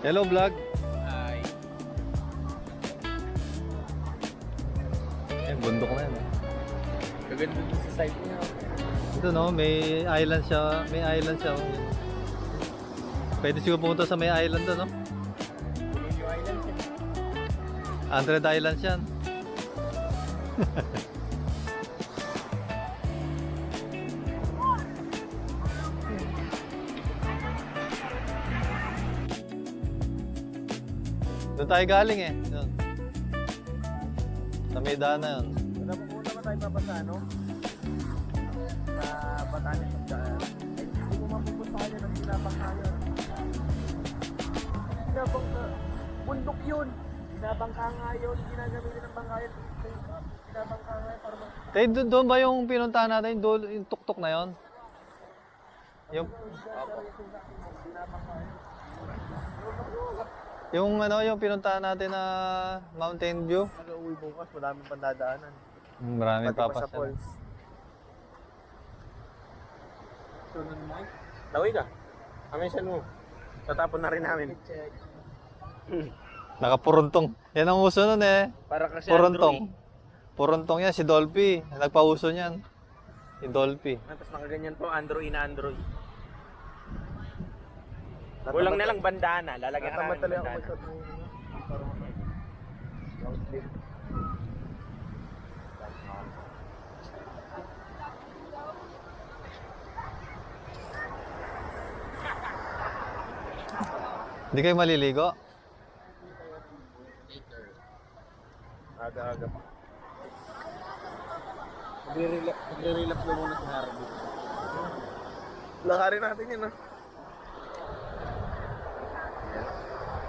Hello vlog. Ay. Eh, bundok na yan. Kaganda dun sa side niya. Ito no, may island siya. May island siya. Pwede siguro pumunta sa may island no? New Island siya. Andred Islands yan. Doon tayo galing eh. Doon. Sa may daan na yun. Pumunta ba tayo papasa, no? Sa Batanes at Daan. Ay, hindi mo mapupunta kayo ng Sinabang ngayon. Sinabang na. Bundok yun. Sinabang ka ngayon. Ginagamitin ng bangkayan. Sinabang ka ngayon para mag... Tayo, doon ba yung pinuntahan natin? Doon, yung tuktok na yon? Yung... Yung ano, yung pinuntahan natin na Mountain View. Mag-uwi bukas, madaming pandadaanan. Maraming Pati pa papas. sa falls. Sunod mo eh. Tawid ka. Amisan mo. Tatapon na rin namin. Nakapuruntong. Yan ang uso nun eh. Para kasi Puruntong. Puruntong yan, si Dolphy. Nagpauso niyan. Si Dolphy. Tapos nakaganyan po, Android na Android. Kulang na lang bandana. Lalagyan ka na ng bandana. Hindi kayo maliligo? Aga-aga pa. Magre-relax na muna sa Harvey. Lakarin natin yun, ah.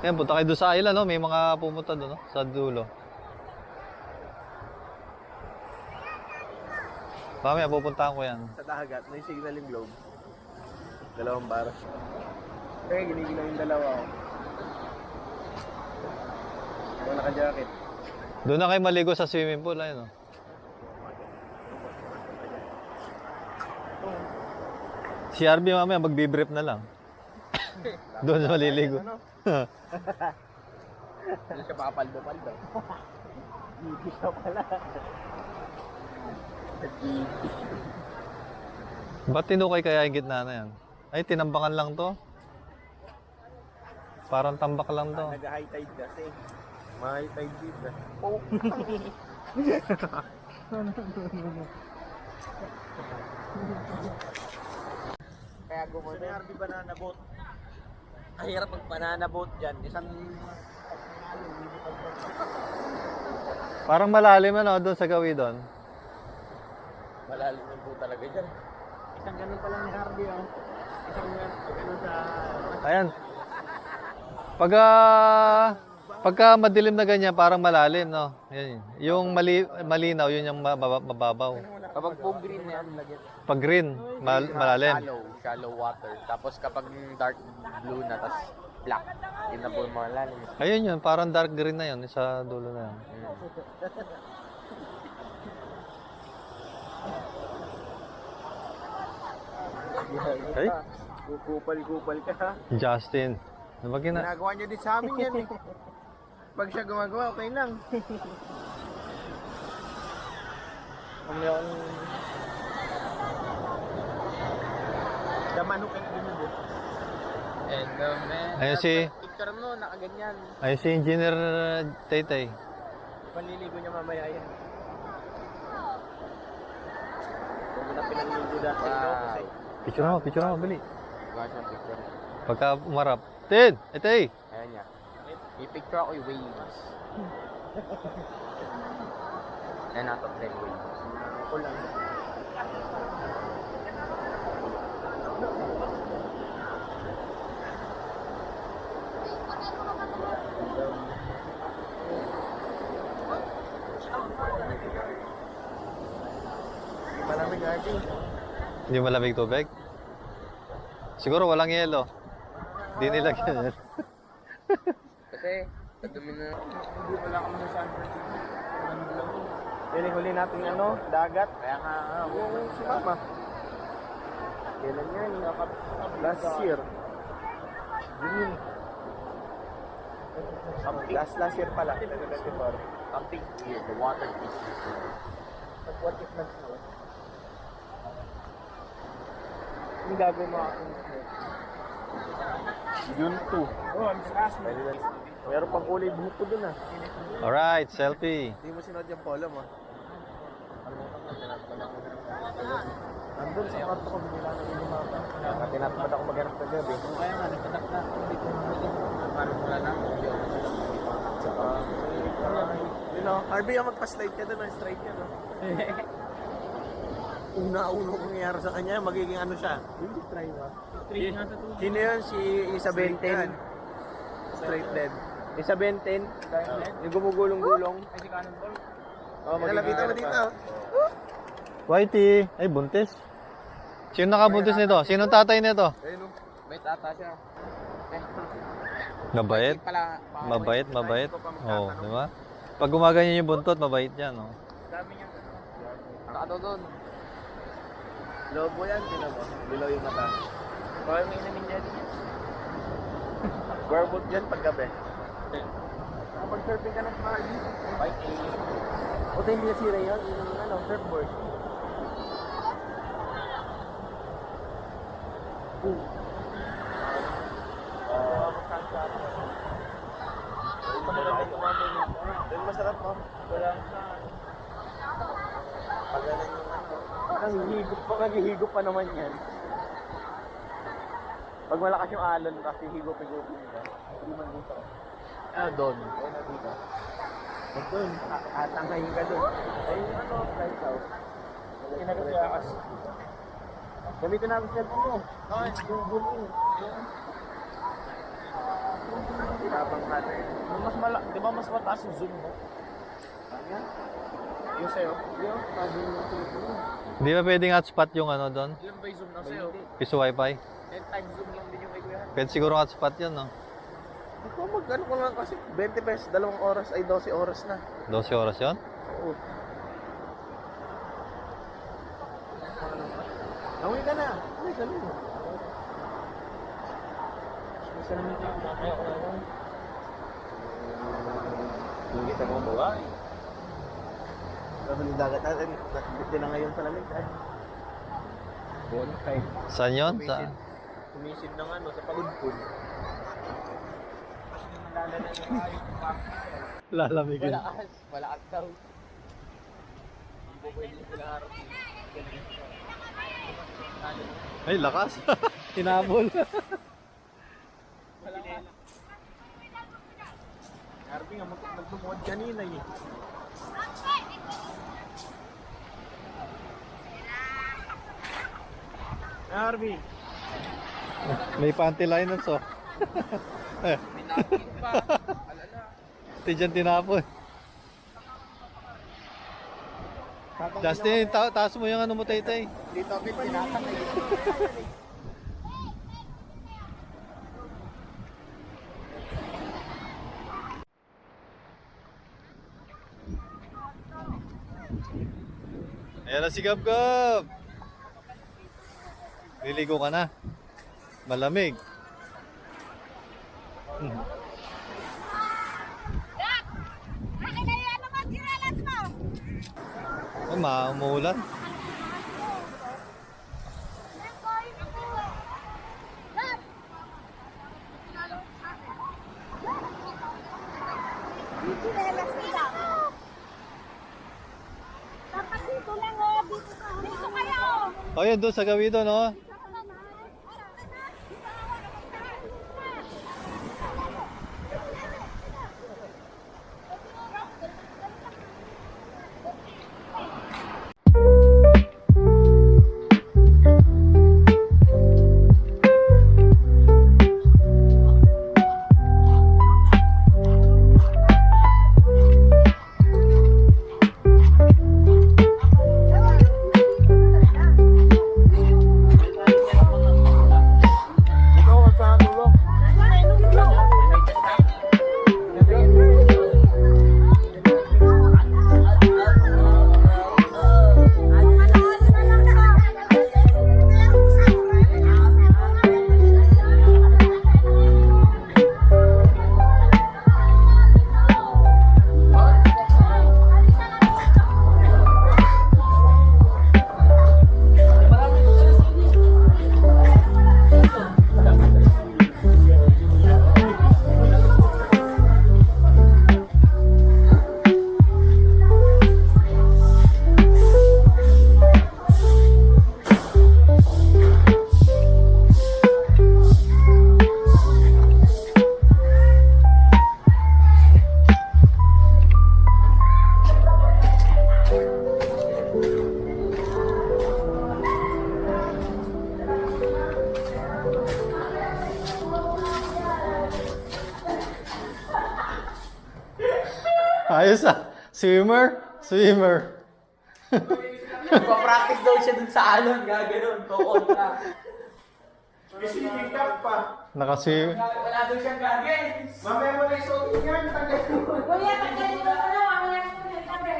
Yan, punta kayo doon sa island, no? May mga pumunta doon, no? Sa dulo. Mamaya, pupuntahan ko yan. Sa dagat, may signaling globe. Dalawang baras. Kaya ginigilaw yung dalawa, oh. Ako naka-jacket. Doon na kayo maligo sa swimming pool, ayun, no? Si RB mamaya, magbibrief na lang. Doon sa maliligo. Hindi siya papaldo-paldo. Hindi siya pala. Ba't tinukay kaya yung gitna na yan? Ay, tinambakan lang to. Parang tambak lang to. Nag-high tide kasi. Ma-high tide dito. Oh. Kaya gumano. Sa RB banana boat. Ang hirap mag-banana boat dyan. Isang... Parang malalim ano, doon sa gawi doon. Malalim yung boat talaga dyan. Isang ganun pa lang ni Harvey, oh. Isang ganun sa... Ayan. Pagka madilim na ganyan, parang malalim, no? Yan. Yung malinaw, yun yung mababaw. Kapag po green na yan, Pag green, malalim. Shallow water. Tapos kapag dark blue na, tapos black, yun na po yung malalim. Ayun yun, parang dark green na yun, sa dulo na yun. Ay, Kupal-kupal ka, ha? Justin. Ano ba Ginagawa niyo din sa amin yan, eh. Pag siya gumagawa, okay lang. Damano kayo din yun. And man. Ayun si... Picture mo, nakaganyan. Ayun si Engineer Taytay. Panliligo niya mamaya yan. Huwag mo na pinanligo dati. Wow. Picture mo, bali. Gawa siyang picture. Pagka umarap. Tin! Etay! Ayan niya. I-picture ako yung waves. Ayan nato, 10 waves. Ako lang. Malamig lagi. Hindi malamig tubig? Siguro walang yelo. Hindi nilagyan yan. Kasi, kadumi na. Hindi wala kami sa sunburn. Yan huli natin ano, dagat. Kaya nga, yung si Mama. Kailan yan? Last year. June. Last year pala, 2024. Something here, the water is. But what if nag-snow? Yung gagawin mo akong snow? June 2. Oh, I'm just asking. Meron pang kulay buhok ko dun ah. Alright, selfie. Hindi mo sinod yung polo mo. Nandun sa kwarto ko, binila na yung mapa. Tinatamad ako maghanap ng gabi. Kaya nga, nagpatak na ako dito. Parang wala na ako. Tsaka, you know, Harvey, yung magpa-slide ka doon, straight ka, no? Una-uno kong nangyari sa kanya, magiging ano siya? Hindi try ba? Straight nga sa tubig. Sino yun? Si Isa Benten. Straight dead. Isa Benten, yung gumugulong-gulong. Ay, si Cannonball. Oh, nalapitan mo dito. Whitey. Ay, buntis. Sino nakabuntis nito? Sino tatay nito? May tata siya. Mabait. Mabait, mabait. Oo, di ba? Pag gumaganyan yung buntot, mabait yan. Oh. Dami niya. Ano doon? Lobo yan, tinabo. Below yung mata. Kaya may inamin dyan. Werewolf dyan paggabi. Kapag surfing ka ng Harvey, bike o tayo hindi nasira yun, yung ano, surfboard. Masarap mo. Walang pagalan yung ano. Naghihigop pa naman yan. Pag malakas yung alon, kasi higop-higopin nila. Hindi man dito. Doon. Ayun na dito. Huwag doon. Atangayin ka doon. Ayun yung ano, flight out. Kinagagakas. Gamitin namin sa mo. Yung bulin. Tinabang natin. Di ba mas mataas yung zoom mo? Ano? Yung sa'yo? Yung sabi mo telepono. Hindi ba pwedeng hotspot yung ano doon? Ilan ba yung zoom na sa'yo? Piso wifi? 10 times zoom lang din yung kay Kuya. Pwede siguro hotspot yun, no? Ito mag-ano ko lang kasi 20 pesos, 2 oras ay 12 oras na. 12 oras yun? Oo. Nawin ka na. Nawin ka na. Isa naman ito. Kaya ko lang. Hindi ka mo buhay. Pero yung dagat natin, nakikita na ngayon sa lamig. Bonfire. Saan yun? Tumisid ng ano, sa pagudpud. Lalamigin. Malakas daw. Hindi po pwede sila harap. Ay, lakas. Tinabol. Harvey nga, nagtumuod kanina eh. Harvey! May panty liners, oh. Minapit pa. Alala. Ito dyan tinapon. Justin, taas mo yung ano mo, Taytay. Dito ako pinakatay. Ayan na si Gab-Gab. Liligo ka na. Malamig. Ay, umuulan. Dapat dito lang oh, dito kayo. O yun, doon sa gawi doon, no? Ayos ah. Swimmer? Swimmer. Pa-practice daw siya dun sa alon, gaganon, tukod ka. Isikap pa. Nakaswim. Wala daw siyang gagawin. Mamaya mo na isuot yan. Tagal mo. Kuya, tanggalin mo na lang. Wala ko na sabi.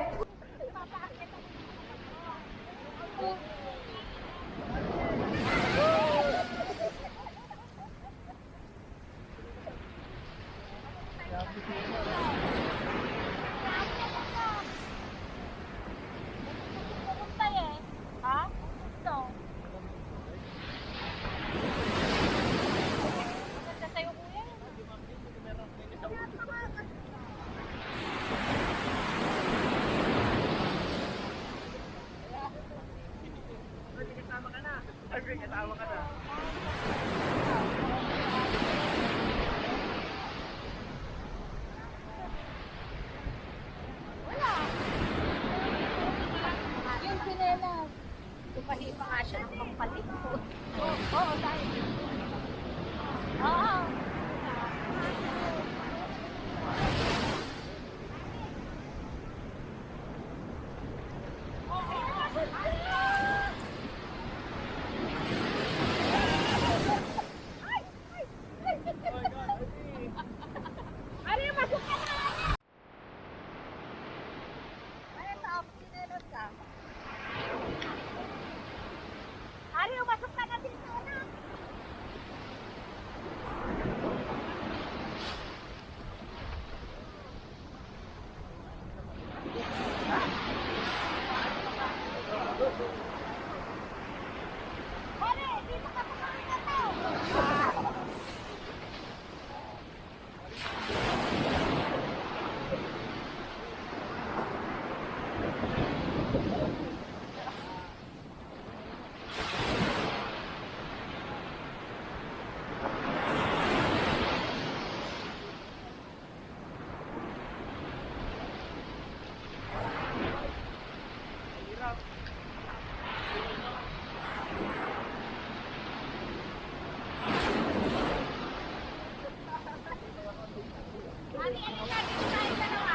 Pupunta eh. Ha? Ito. Maganda sa'yo, kuya. Yung sinelas. Tumahi pa nga siya ng pampalit ko. Oo, dahil. Oo. Ano yung masuk ka na? Ano sa sinelas ka? Ariyo, masok ka na dito na. Pare, dito ka pa kami na to. Ani, ano na, dito tayo dalawa.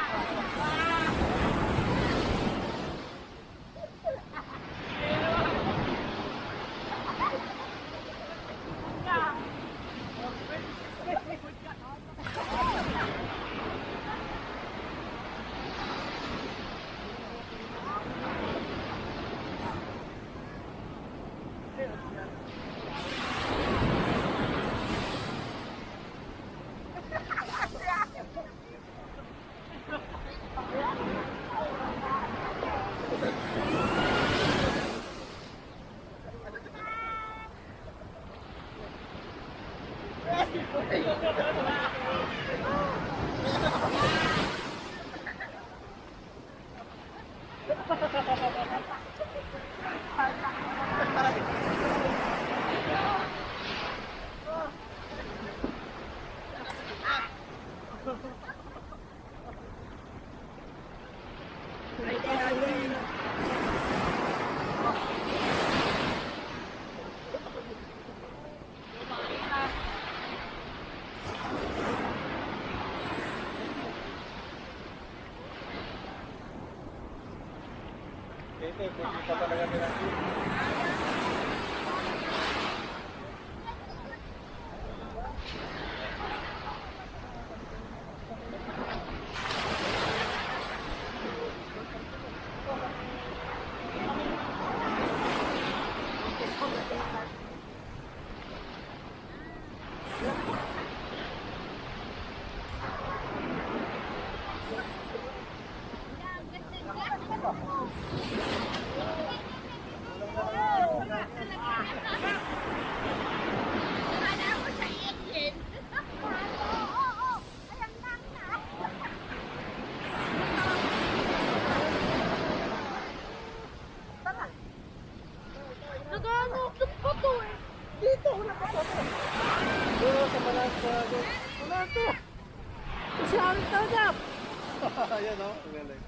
Ayan o, galing.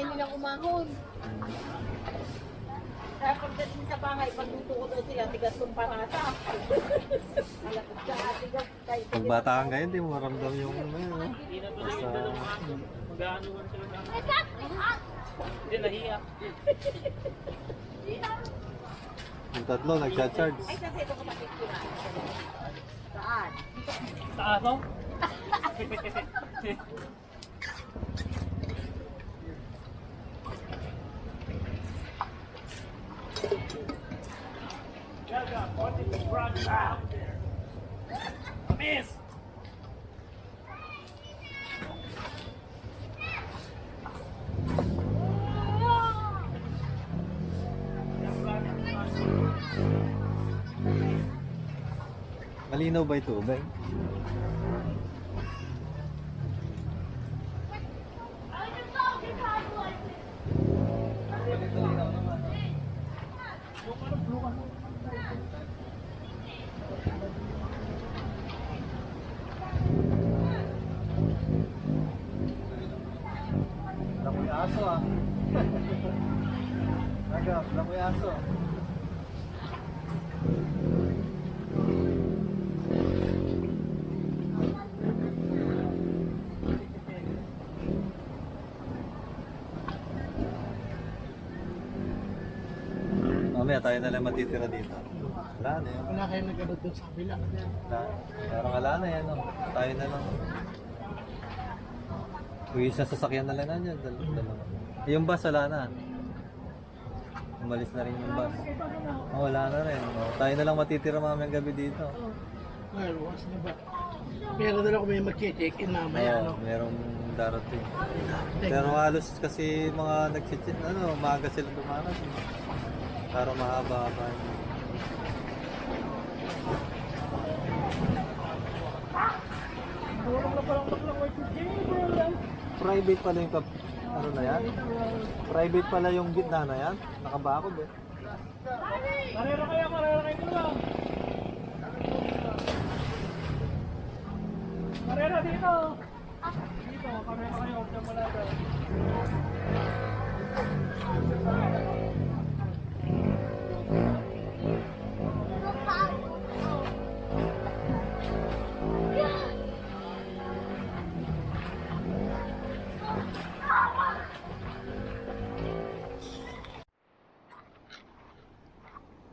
ayaw nilang umahon. Kaya pagdating sa bahay, pagluto ko daw sila, tigas kong parata. Malapit ka, tigas tayo. Pag bata kang ganyan, di mo maramdam yung ano. Hindi na tuloy yung dalawang ano. Mag-aanuhan sila na. Hindi, nahiya. Yung tatlo, nagcha-charge. Ay, kasi ito kapatid ko na. Saan? Sa aso? Miss! Malinaw ba ito, ba? Lamoy aso ah. Agap, lamoy aso. Mamaya tayo na lang matitira dito. Wala na yan. Wala kayo nagano doon sa kabila. Wala. Parang wala na yan. Oh. Tayo na lang. Uy, isang sasakyan na lang na dyan. Dalawa. Yung bus wala na. Umalis na rin yung bus. Oh, wala na rin. Oh, tayo na lang matitira mamayang gabi dito. Well, was na ba? Meron na lang kung may mag-check-in mamaya, ano? Merong darating. Pero halos kasi mga nag-check-in, ano, maaga sila dumanas. Para mahaba-haba. Private pala yung ano na yan? Private pala yung gitna na yan? Nakabakod eh. Karera kayo ko lang. Karera dito. Dito, karera kayo. Huwag nang malaga.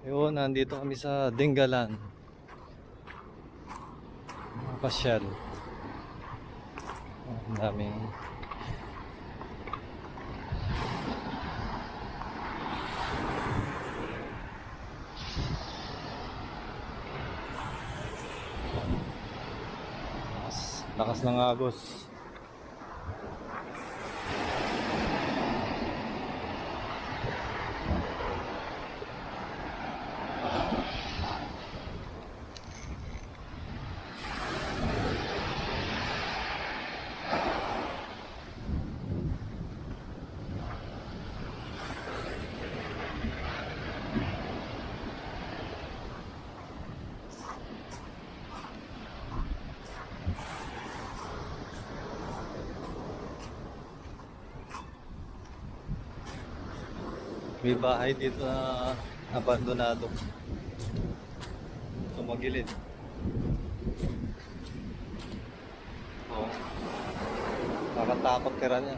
Yun, nandito kami sa Dingalan. Pasyal. Ang daming lakas ng agos. May bahay dito na abandonado. Sumagilid. Oo. Nakatapak tira niya.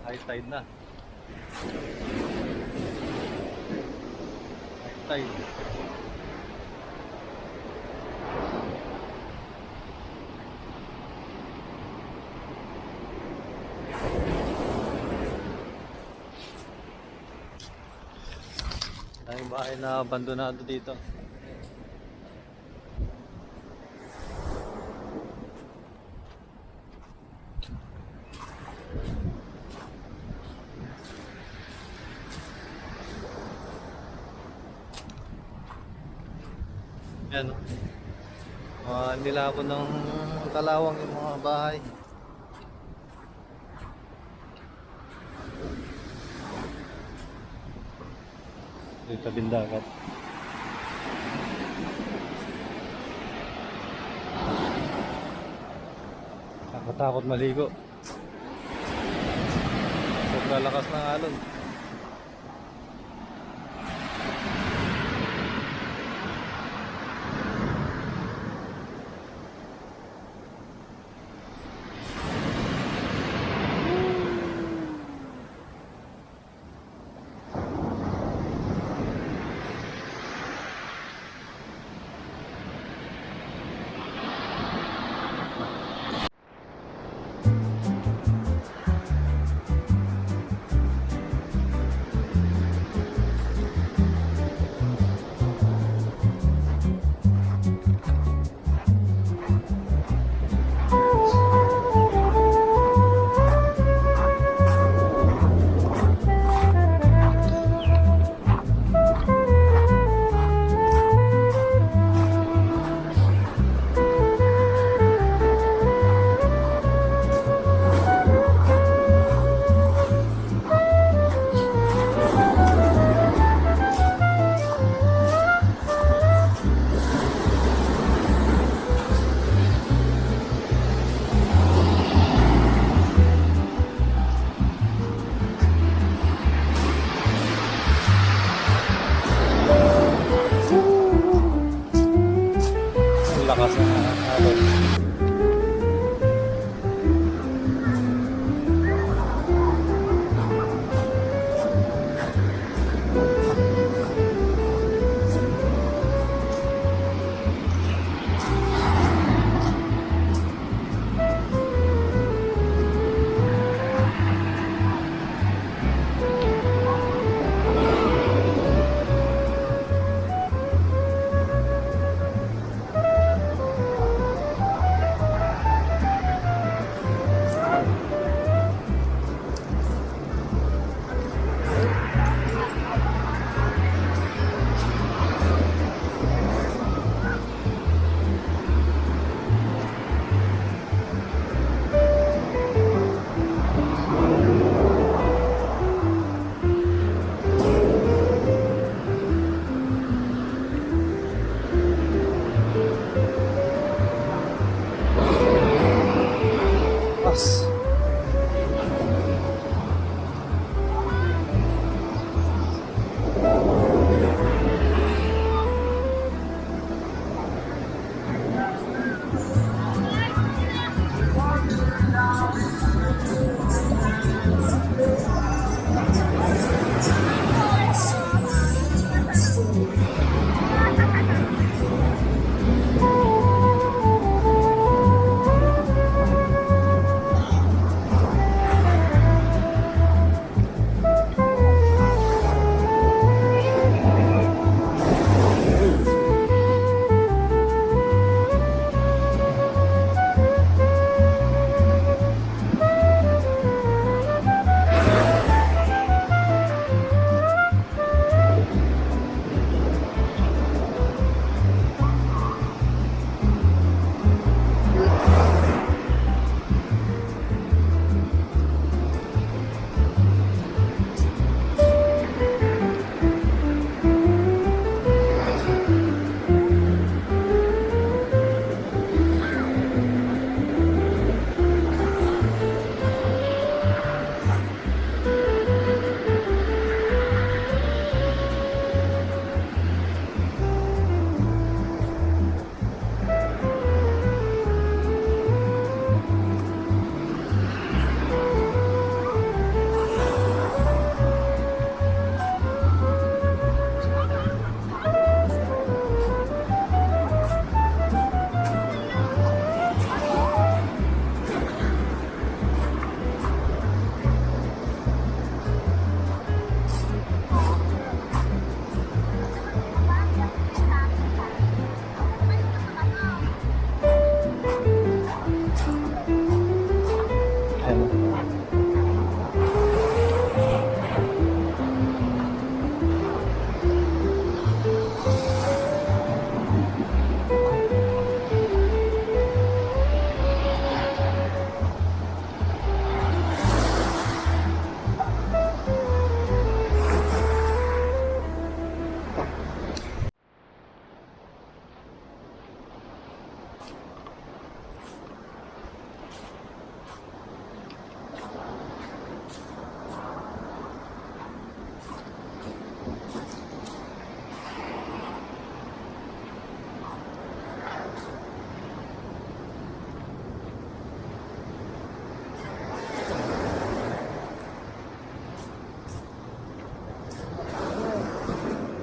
High tide na. High tide. Ay, bahay na abandonado dito. Yan, nilapon ng kalawang yung mga bahay. Dito tabing dagat. Nakatakot maligo. Sobrang lakas ng alon.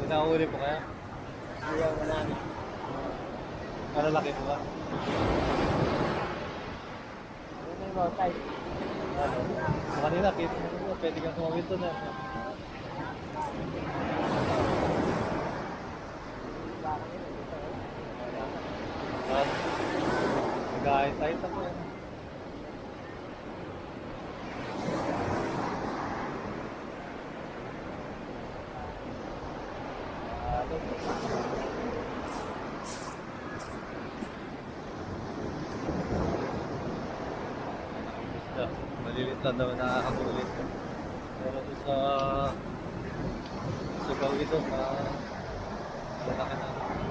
Pinakahuli po kaya? Hindi ako marami. Malalaki po ba? Ano yung mga type? Ano? Sa kanila, kita mo po, pwede kang tumawid doon eh. Nag-ahit-ahit ako eh. Malilit lang daw nakakagulit. Pero doon sa bawi doon, malaki na.